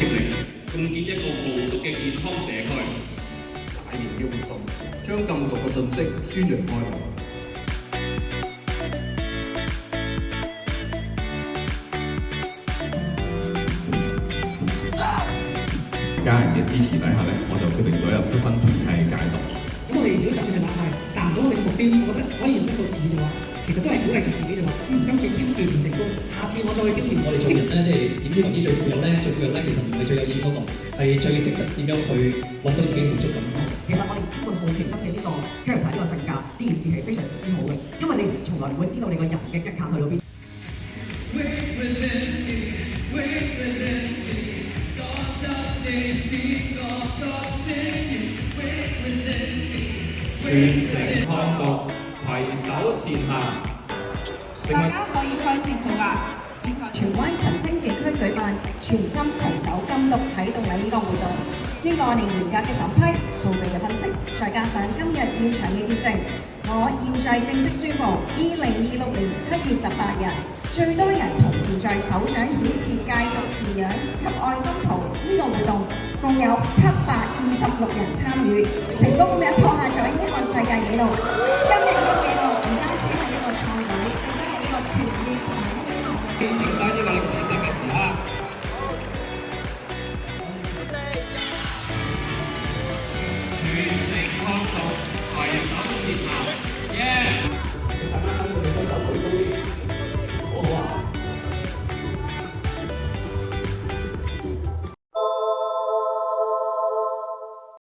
協力，共建一個無毒嘅健康社區。大型嘅活動，將禁毒嘅信息宣揚開來。家人嘅支持底下咧，我就決定咗入德新團契戒毒。咁我哋如果就算係立牌達唔到我哋嘅目標，我覺得可以用一個字就話，其實都係鼓勵住自己就話，今次挑戰唔成功，下次我再去挑戰。我哋做人咧，即係點知為之最富有咧？最富有咧，其實唔係最有錢嗰個，係最識得點樣去揾到自己滿足感。其實我哋充滿好奇心嘅呢個 character 呢個性格，呢件事係非常之好嘅，因為你從來唔會知道你個人嘅極限去到邊。全城抗毒，攜手前行。大家可以開始佢話，荃灣勤青地區舉辦全心攜手禁毒啟動禮呢個活動，經過我哋嚴格嘅審批、數據嘅分析，再加上今日現場嘅見證，我現在正式宣布，2026年7月18日，最多人同時在手掌顯示戒毒字樣及愛心圖呢個活動，共有726人參與，成功咁樣破下咗呢項世界紀錄。今日呢個紀錄唔單止係一個創舉，更加係一個全面同埋